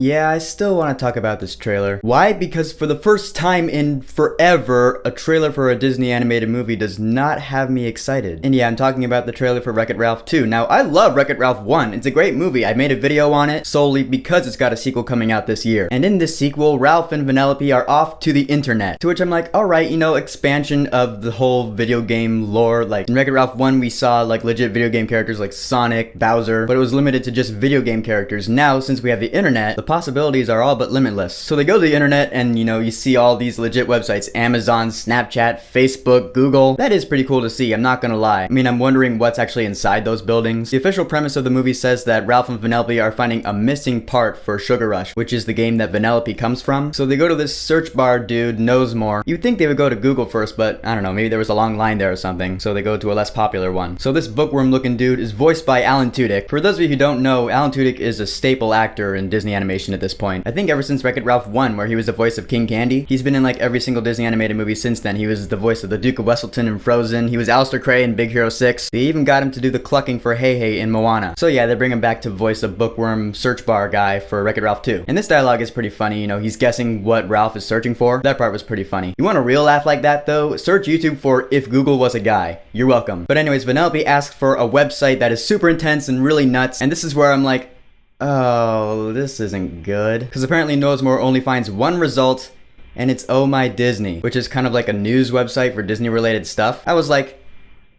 Yeah, I still want to talk about this trailer. Why? Because for the first time in forever, a trailer for a Disney animated movie does not have me excited. And yeah, I'm talking about the trailer for Wreck-It Ralph 2. Now, I love Wreck-It Ralph 1. It's a great movie. I made a video on it solely because it's got a sequel coming out this year. And in this sequel, Ralph and Vanellope are off to the internet. To which I'm like, alright, expansion of the whole video game lore. Like, in Wreck-It Ralph 1, we saw, like, legit video game characters like Sonic, Bowser, but it was limited to just video game characters. Now, since we have the internet, the possibilities are all but limitless. So they go to the internet and, you see all these legit websites, Amazon, Snapchat, Facebook, Google. That is pretty cool to see, I'm not gonna lie. I mean, I'm wondering what's actually inside those buildings. The official premise of the movie says that Ralph and Vanellope are finding a missing part for Sugar Rush, which is the game that Vanellope comes from. So they go to this search bar dude, Knows More. You'd think they would go to Google first, but I don't know, maybe there was a long line there or something, so they go to a less popular one. So this bookworm looking dude is voiced by Alan Tudyk. For those of you who don't know, Alan Tudyk is a staple actor in Disney animation at this point. I think ever since Wreck-It Ralph 1, where he was the voice of King Candy. He's been in like every single Disney animated movie since then. He was the voice of the Duke of Wesselton in Frozen. He was Alistair Krei in Big Hero 6. They even got him to do the clucking for Hey Hey in Moana. So yeah, they bring him back to voice a bookworm search bar guy for Wreck-It Ralph 2. And this dialogue is pretty funny, he's guessing what Ralph is searching for. That part was pretty funny. You want a real laugh like that though? Search YouTube for If Google Was a Guy. You're welcome. But anyways, Vanellope asks for a website that is super intense and really nuts. And this is where I'm like, oh, this isn't good. Because apparently Knows More only finds one result, and it's Oh My Disney, which is kind of like a news website for Disney related stuff. I was like,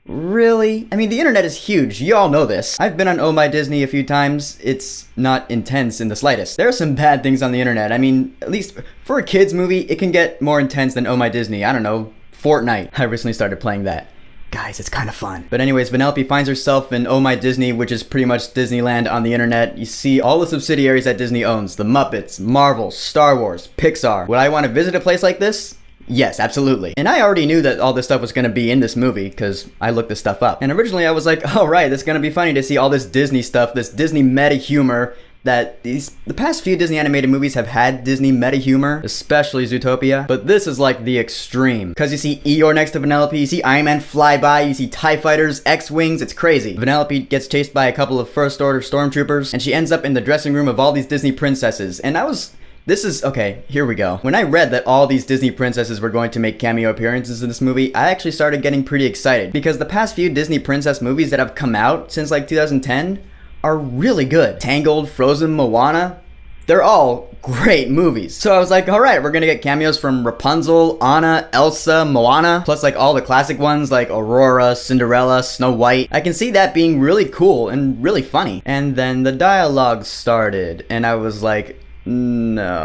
really? I mean, the internet is huge. You all know this. I've been on Oh My Disney a few times. It's not intense in the slightest. There are some bad things on the internet. I mean, at least for a kid's movie, it can get more intense than Oh My Disney. I don't know, Fortnite. I recently started playing that. Guys, it's kind of fun. But anyways, Vanellope finds herself in Oh My Disney, which is pretty much Disneyland on the internet. You see all the subsidiaries that Disney owns. The Muppets, Marvel, Star Wars, Pixar. Would I want to visit a place like this? Yes, absolutely. And I already knew that all this stuff was going to be in this movie because I looked this stuff up. And originally I was like, oh right, it's going to be funny to see all this Disney stuff, this Disney meta humor that the past few Disney animated movies have had Disney meta humor, especially Zootopia, but this is like the extreme. Because you see Eeyore next to Vanellope, you see Iron Man fly by, you see TIE fighters, X-Wings, it's crazy. Vanellope gets chased by a couple of First Order stormtroopers, and she ends up in the dressing room of all these Disney princesses, and okay, here we go. When I read that all these Disney princesses were going to make cameo appearances in this movie, I actually started getting pretty excited, because the past few Disney princess movies that have come out since like 2010 are really good. Tangled, Frozen, Moana, they're all great movies. So I was like, alright, we're gonna get cameos from Rapunzel, Anna, Elsa, Moana, plus like all the classic ones like Aurora, Cinderella, Snow White. I can see that being really cool and really funny. And then the dialogue started, and I was like, no,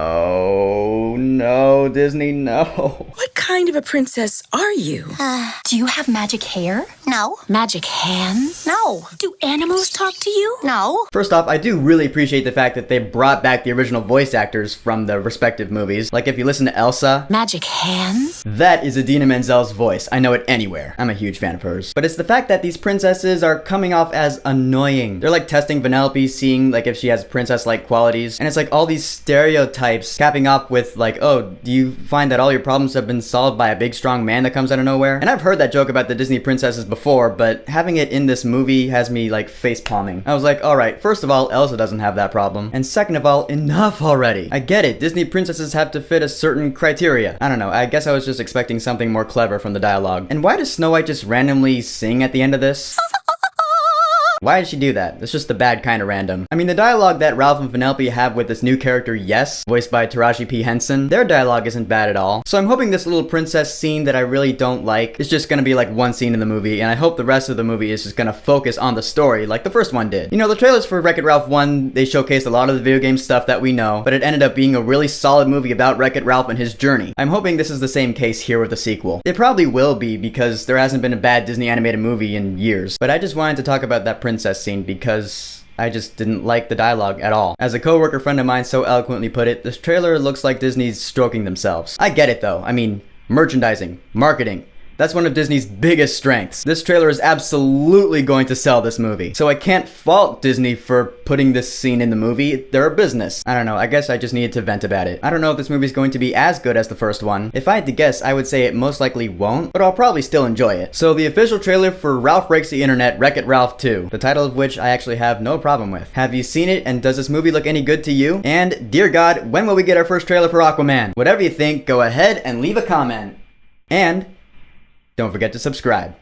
Disney, no. What kind of a princess are you? Do you have magic hair? No. Magic hands? No. Do animals talk to you? No. First off, I do really appreciate the fact that they brought back the original voice actors from the respective movies. Like if you listen to Elsa, Magic hands? that is Idina Menzel's voice. I know it anywhere. I'm a huge fan of hers. But it's the fact that these princesses are coming off as annoying. They're like testing Vanellope, seeing like if she has princess-like qualities. And it's like all these stereotypes capping off with like, oh, do you find that all your problems have been solved by a big strong man that comes out of nowhere? And I've heard that joke about the Disney princesses before, but having it in this movie has me like face palming. I was like, alright, first of all, Elsa doesn't have that problem. And second of all, enough already. I get it, Disney princesses have to fit a certain criteria. I don't know, I guess I was just expecting something more clever from the dialogue. And why does Snow White just randomly sing at the end of this? Why did she do that? It's just the bad kind of random. I mean, the dialogue that Ralph and Vanellope have with this new character, Yes, voiced by Taraji P. Henson, their dialogue isn't bad at all. So I'm hoping this little princess scene that I really don't like is just gonna be like one scene in the movie, and I hope the rest of the movie is just gonna focus on the story like the first one did. The trailers for Wreck-It Ralph 1, they showcased a lot of the video game stuff that we know, but it ended up being a really solid movie about Wreck-It Ralph and his journey. I'm hoping this is the same case here with the sequel. It probably will be, because there hasn't been a bad Disney animated movie in years, but I just wanted to talk about that princess scene because I just didn't like the dialogue at all. As a coworker friend of mine so eloquently put it, this trailer looks like Disney's stroking themselves. I get it though. I mean, merchandising, marketing, That's one of Disney's biggest strengths. This trailer is absolutely going to sell this movie. So I can't fault Disney for putting this scene in the movie. They're a business. I don't know, I guess I just needed to vent about it. I don't know if this movie's going to be as good as the first one. If I had to guess, I would say it most likely won't, but I'll probably still enjoy it. So the official trailer for Ralph Breaks the Internet, Wreck-It Ralph 2, the title of which I actually have no problem with. Have you seen it, and does this movie look any good to you? And, dear God, when will we get our first trailer for Aquaman? Whatever you think, go ahead and leave a comment. And don't forget to subscribe.